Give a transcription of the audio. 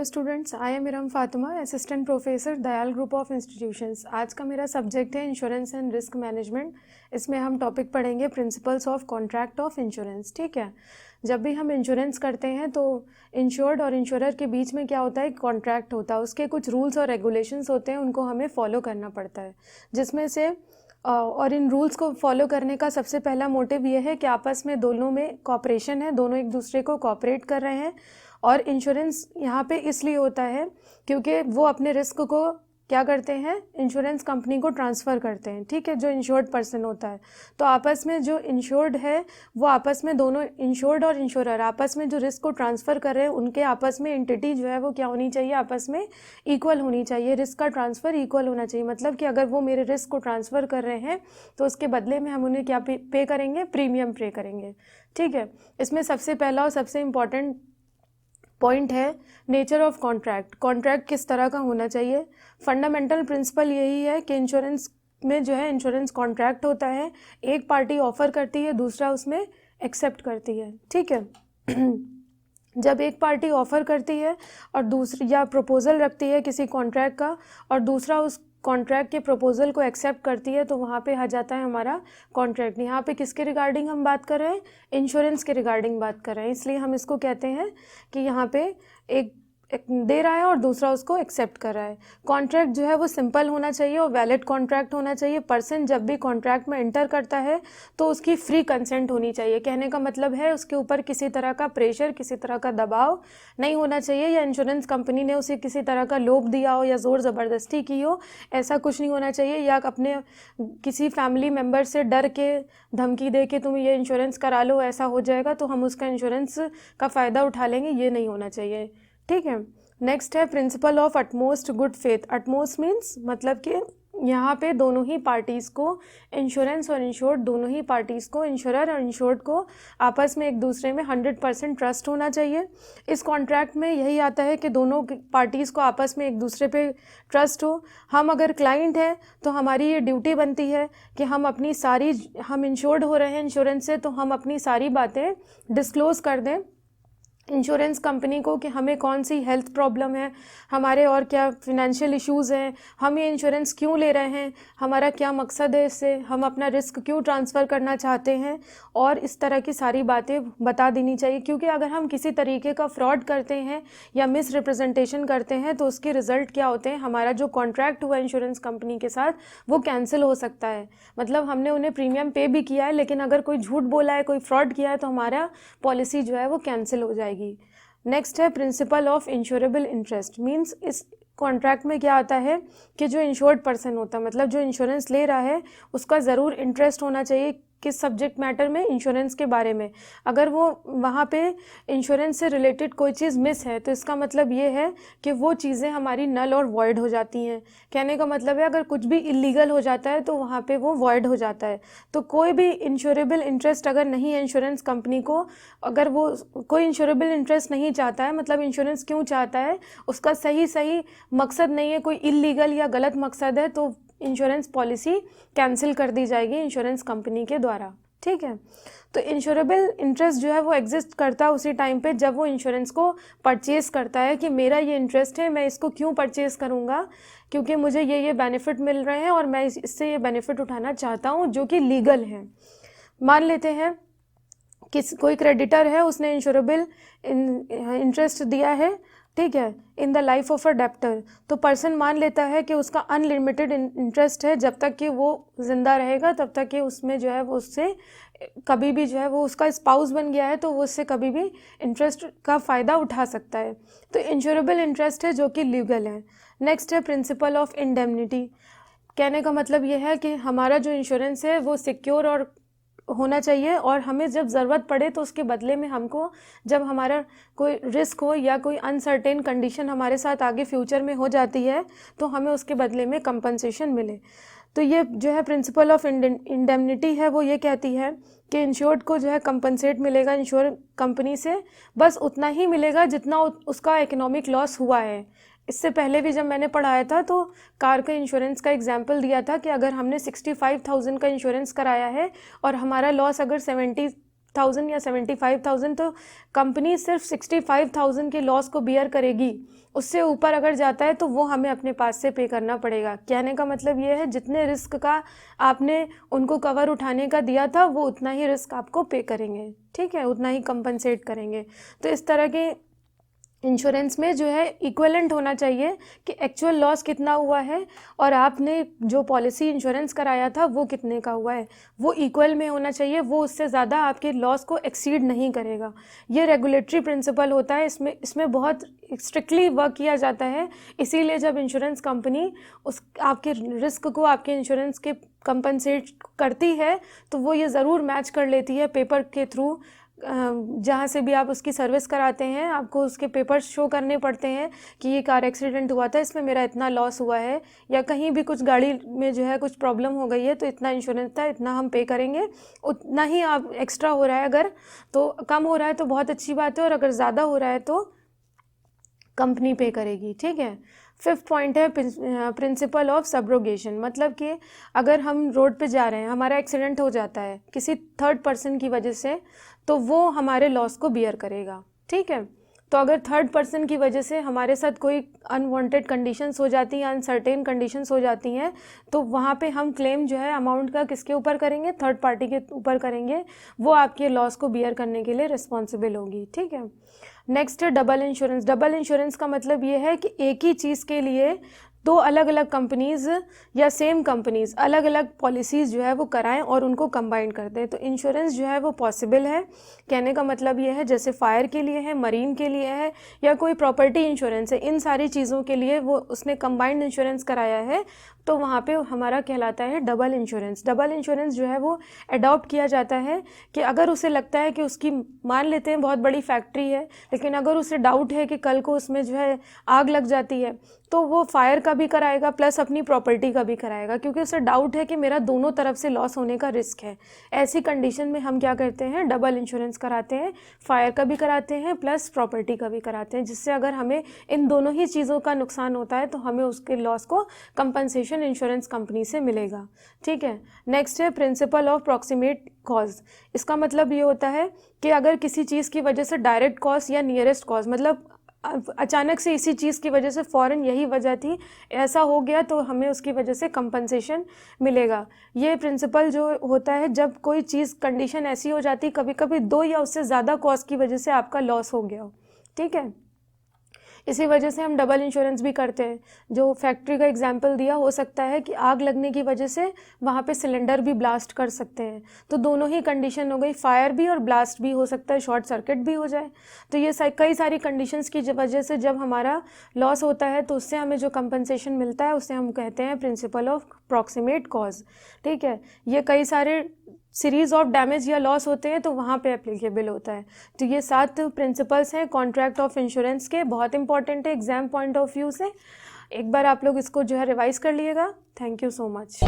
Hello students, I am Iram Fatima, assistant professor Dayal group of institutions. आज का मेरा सब्जेक्ट है इंश्योरेंस एंड रिस्क मैनेजमेंट। इसमें हम टॉपिक पढ़ेंगे principles of contract of insurance. ठीक है, जब भी हम इंश्योरेंस करते हैं तो इंश्योर्ड और इंश्योरर के बीच में क्या होता है, कॉन्ट्रैक्ट होता है। उसके कुछ रूल्स और रेगुलेशंस होते हैं, उनको हमें फॉलो करना पड़ता है। जिसमें से और इन रूल्स को फॉलो करने का सबसे पहला मोटिव ये है कि आपस में दोनों में कॉपरेशन है, दोनों एक दूसरे को कॉपरेट कर रहे हैं। और इंश्योरेंस यहाँ पे इसलिए होता है क्योंकि वो अपने रिस्क को क्या करते हैं, इंश्योरेंस कंपनी को ट्रांसफ़र करते हैं। ठीक है, जो इंश्योर्ड पर्सन होता है, तो आपस में जो इंश्योर्ड है वो आपस में दोनों इंश्योर्ड और इंश्योरर आपस में जो रिस्क को ट्रांसफ़र कर रहे हैं, उनके आपस में एंटिटी जो है वो क्या होनी चाहिए, आपस में इक्वल होनी चाहिए। रिस्क का ट्रांसफ़र इक्वल होना चाहिए। मतलब कि अगर वो मेरे रिस्क को ट्रांसफ़र कर रहे हैं तो उसके बदले में हम उन्हें क्या पे करेंगे, प्रीमियम पे करेंगे। ठीक है, इसमें सबसे पहला और सबसे इम्पॉर्टेंट पॉइंट है नेचर ऑफ कॉन्ट्रैक्ट। कॉन्ट्रैक्ट किस तरह का होना चाहिए। फंडामेंटल प्रिंसिपल यही है कि इंश्योरेंस में जो है इंश्योरेंस कॉन्ट्रैक्ट होता है, एक पार्टी ऑफर करती है, दूसरा उसमें एक्सेप्ट करती है। ठीक है जब एक पार्टी ऑफर करती है और दूसरी या प्रपोजल रखती है किसी कॉन्ट्रैक्ट का और दूसरा उस कॉन्ट्रैक्ट के प्रपोजल को एक्सेप्ट करती है, तो वहाँ पे आ जाता है हमारा कॉन्ट्रैक्ट। यहाँ पे किसके रिगार्डिंग हम बात कर रहे हैं, इंश्योरेंस के रिगार्डिंग बात कर रहे हैं। इसलिए हम इसको कहते हैं कि यहाँ पे एक दे रहा है और दूसरा उसको एक्सेप्ट कर रहा है। कॉन्ट्रैक्ट जो है वो सिंपल होना चाहिए और वैलिड कॉन्ट्रैक्ट होना चाहिए। पर्सन जब भी कॉन्ट्रैक्ट में एंटर करता है तो उसकी फ्री कंसेंट होनी चाहिए। कहने का मतलब है उसके ऊपर किसी तरह का प्रेशर, किसी तरह का दबाव नहीं होना चाहिए, या इंश्योरेंस कंपनी ने उसे किसी तरह का लोभ दिया हो या ज़ोर ज़बरदस्ती की हो, ऐसा कुछ नहीं होना चाहिए। या अपने किसी फैमिली मेम्बर से डर के, धमकी दे के तुम ये इंश्योरेंस करा लो, ऐसा हो जाएगा तो हम उसका इंश्योरेंस का फ़ायदा उठा लेंगे, ये नहीं होना चाहिए। ठीक है, नेक्स्ट है principle of utmost good faith. Utmost means मतलब कि यहाँ पे दोनों ही पार्टीज़ को, इंश्योरेंस और इंश्योर्ड दोनों ही पार्टीज़ को, इंश्योरर और इंश्योर्ड को आपस में एक दूसरे में 100% ट्रस्ट होना चाहिए। इस कॉन्ट्रैक्ट में यही आता है कि दोनों पार्टीज़ को आपस में एक दूसरे पे ट्रस्ट हो। हम अगर क्लाइंट हैं तो हमारी ये ड्यूटी बनती है कि हम इंश्योर्ड हो रहे हैं इंश्योरेंस से, तो हम अपनी सारी बातें डिस्क्लोज़ कर दें इंश्योरेंस कंपनी को कि हमें कौन सी हेल्थ प्रॉब्लम है, हमारे और क्या फिनेंशियल इश्यूज़ हैं, हम ये इंश्योरेंस क्यों ले रहे हैं, हमारा क्या मकसद है इससे, हम अपना रिस्क क्यों ट्रांसफ़र करना चाहते हैं, और इस तरह की सारी बातें बता देनी चाहिए। क्योंकि अगर हम किसी तरीके का फ्रॉड करते हैं या मिस रिप्रेजेंटेशन करते हैं तो उसके रिज़ल्ट क्या होते हैं, हमारा जो कॉन्ट्रैक्ट हुआ इंश्योरेंस कंपनी के साथ वो कैंसिल हो सकता है। मतलब हमने उन्हें प्रीमियम पे भी किया है, लेकिन अगर कोई झूठ बोला है, कोई फ्रॉड किया है, तो हमारा पॉलिसी जो है वो कैंसिल हो जाएगी। नेक्स्ट है principle of insurable interest. Means इस कॉन्ट्रैक्ट में क्या आता है कि जो इंश्योर्ड पर्सन होता है, मतलब जो इंश्योरेंस ले रहा है, उसका ज़रूर इंटरेस्ट होना चाहिए किस सब्जेक्ट मैटर में, इंश्योरेंस के बारे में। अगर वो वहाँ पे इंश्योरेंस से रिलेटेड कोई चीज़ मिस है तो इसका मतलब ये है कि वो चीज़ें हमारी नल और वॉइड हो जाती हैं। कहने का मतलब है अगर कुछ भी इलीगल हो जाता है तो वहाँ पे वो वॉइड हो जाता है। तो कोई भी इंश्योरेबल इंटरेस्ट अगर नहीं है इंश्योरेंस कंपनी को, अगर वो कोई इंश्योरेबल इंटरेस्ट नहीं चाहता है, मतलब इंश्योरेंस क्यों चाहता है, उसका सही मकसद नहीं है, कोई इलीगल या गलत मकसद है, तो इंश्योरेंस पॉलिसी कैंसिल कर दी जाएगी इंश्योरेंस कंपनी के द्वारा। ठीक है, तो इंश्योरेबल इंटरेस्ट जो है वो एग्जिस्ट करता है उसी टाइम पे जब वो इंश्योरेंस को परचेज़ करता है कि मेरा ये इंटरेस्ट है, मैं इसको क्यों परचेज़ करूँगा, क्योंकि मुझे ये बेनिफिट मिल रहे हैं और मैं इससे ये बेनिफिट उठाना चाहता हूँ जो कि लीगल है। मान लेते हैं कि कोई क्रेडिटर है, उसने इंश्योरेबल इंटरेस्ट दिया है, ठीक है, in the life of a debtor. तो पर्सन मान लेता है कि उसका अनलिमिटेड इंटरेस्ट है, जब तक कि वो ज़िंदा रहेगा तब तक कि उसमें जो है वो उससे कभी भी जो है वो उसका स्पाउस बन गया है तो वो उससे कभी भी इंटरेस्ट का फ़ायदा उठा सकता है। तो इंश्योरेबल इंटरेस्ट है जो कि लीगल है। नेक्स्ट है प्रिंसिपल ऑफ इंडेमनिटी। कहने का मतलब ये है कि हमारा जो इंश्योरेंस है वो सिक्योर और होना चाहिए, और हमें जब ज़रूरत पड़े तो उसके बदले में हमको, जब हमारा कोई रिस्क हो या कोई अनसर्टेन कंडीशन हमारे साथ आगे फ्यूचर में हो जाती है, तो हमें उसके बदले में कंपनसेशन मिले। तो ये जो है प्रिंसिपल ऑफ इंडेमनिटी है, वो ये कहती है कि इंश्योर्ड को जो है कंपनसेट मिलेगा इंश्योर कंपनी से, बस उतना ही मिलेगा जितना उसका इकोनॉमिक लॉस हुआ है। इससे पहले भी जब मैंने पढ़ाया था तो कार का इंश्योरेंस का एग्जाम्पल दिया था कि अगर हमने 65,000 का इंश्योरेंस कराया है और हमारा लॉस अगर 60,000 या 75,000, तो कंपनी सिर्फ 65,000 के लॉस को बियर करेगी। उससे ऊपर अगर जाता है तो वो हमें अपने पास से पे करना पड़ेगा। कहने का मतलब ये है, जितने रिस्क का आपने उनको कवर उठाने का दिया था वो उतना ही रिस्क आपको पे करेंगे, ठीक है, उतना ही कंपनसेट करेंगे। तो इस तरह के इंश्योरेंस में जो है इक्विवेलेंट होना चाहिए कि एक्चुअल लॉस कितना हुआ है और आपने जो पॉलिसी इंश्योरेंस कराया था वो कितने का हुआ है, वो इक्वल में होना चाहिए। वो उससे ज़्यादा आपके लॉस को एक्सीड नहीं करेगा। ये रेगुलेटरी प्रिंसिपल होता है, इसमें बहुत स्ट्रिक्टली वर्क किया जाता है। इसीलिए जब इंश्योरेंस कंपनी उस आपके रिस्क को आपके इंश्योरेंस के कंपनसेट करती है तो वो ये ज़रूर मैच कर लेती है पेपर के थ्रू। जहाँ से भी आप उसकी सर्विस कराते हैं आपको उसके पेपर्स शो करने पड़ते हैं कि ये कार एक्सीडेंट हुआ था, इसमें मेरा इतना लॉस हुआ है, या कहीं भी कुछ गाड़ी में जो है कुछ प्रॉब्लम हो गई है तो इतना इंश्योरेंस था, इतना हम पे करेंगे। उतना ही आप एक्स्ट्रा हो रहा है, अगर तो कम हो रहा है तो बहुत अच्छी बात है, और अगर ज़्यादा हो रहा है तो कंपनी पे करेगी, ठीक है। 5th पॉइंट है प्रिंसिपल ऑफ सब्रोगेशन। मतलब कि अगर हम रोड पे जा रहे हैं, हमारा एक्सीडेंट हो जाता है किसी थर्ड पर्सन की वजह से, तो वो हमारे लॉस को बियर करेगा, ठीक है। तो अगर थर्ड पर्सन की वजह से हमारे साथ कोई अनवांटेड कंडीशंस हो जाती हैं, अनसर्टेन कंडीशंस हो जाती हैं, तो वहाँ पे हम क्लेम जो है अमाउंट का किसके ऊपर करेंगे, थर्ड पार्टी के ऊपर करेंगे। वो आपके लॉस को बियर करने के लिए रिस्पॉन्सिबल होगी, ठीक है। नेक्स्ट है डबल इंश्योरेंस। डबल इंश्योरेंस का मतलब ये है कि एक ही चीज़ के लिए दो अलग अलग कंपनीज़ या सेम कंपनीज़ अलग अलग पॉलिसीज़ जो है वो कराएं और उनको कंबाइन कर दें। तो इंश्योरेंस जो है वो पॉसिबल है। कहने का मतलब ये है, जैसे फायर के लिए है, मरीन के लिए है, या कोई प्रॉपर्टी इंश्योरेंस है, इन सारी चीज़ों के लिए वो उसने कंबाइंड इंश्योरेंस कराया है, तो वहाँ पे हमारा कहलाता है डबल इंश्योरेंस। डबल इंश्योरेंस जो है वो अडॉप्ट किया जाता है कि अगर उसे लगता है कि उसकी, मान लेते हैं बहुत बड़ी फैक्ट्री है, लेकिन अगर उसे डाउट है कि कल को उसमें जो है आग लग जाती है, तो वो फायर का भी कराएगा प्लस अपनी प्रॉपर्टी का भी कराएगा, क्योंकि उसे डाउट है कि मेरा दोनों तरफ से लॉस होने का रिस्क है। ऐसी कंडीशन में हम क्या करते हैं, डबल इंश्योरेंस कराते हैं, फायर का भी कराते हैं प्लस प्रॉपर्टी का भी कराते हैं, जिससे अगर हमें इन दोनों ही चीज़ों का नुकसान होता है तो हमें उसके लॉस को कंपनसेशन इंश्योरेंस कंपनी से मिलेगा, ठीक है। नेक्स्ट है प्रिंसिपल ऑफ प्रॉक्सिमेट कॉज। इसका मतलब ये होता है कि अगर किसी चीज़ की वजह से डायरेक्ट कॉज या नियरेस्ट कॉज, मतलब अचानक से इसी चीज़ की वजह से फ़ौरन यही वजह थी, ऐसा हो गया, तो हमें उसकी वजह से कंपनसेशन मिलेगा। ये प्रिंसिपल जो होता है, जब कोई चीज़ कंडीशन ऐसी हो जाती, कभी कभी दो या उससे ज़्यादा कॉज की वजह से आपका लॉस हो गया हो, ठीक है। इसी वजह से हम डबल इंश्योरेंस भी करते हैं। जो फैक्ट्री का एग्जांपल दिया, हो सकता है कि आग लगने की वजह से वहाँ पे सिलेंडर भी ब्लास्ट कर सकते हैं, तो दोनों ही कंडीशन हो गई, फायर भी और ब्लास्ट भी हो सकता है, शॉर्ट सर्किट भी हो जाए। तो ये कई सारी कंडीशंस की वजह से जब हमारा लॉस होता है तो उससे हमें जो कंपनसेशन मिलता है उसे हम कहते हैं प्रिंसिपल ऑफ प्रॉक्सिमेट कॉज, ठीक है। ये कई सारे सीरीज़ ऑफ डैमेज या लॉस होते हैं तो वहाँ पे एप्लीकेबल होता है। तो ये 7 प्रिंसिपल्स हैं कॉन्ट्रैक्ट ऑफ इंश्योरेंस के, बहुत इंपॉर्टेंट है एग्जाम पॉइंट ऑफ व्यू से। एक बार आप लोग इसको जो है रिवाइज कर लिएगा। Thank you so much.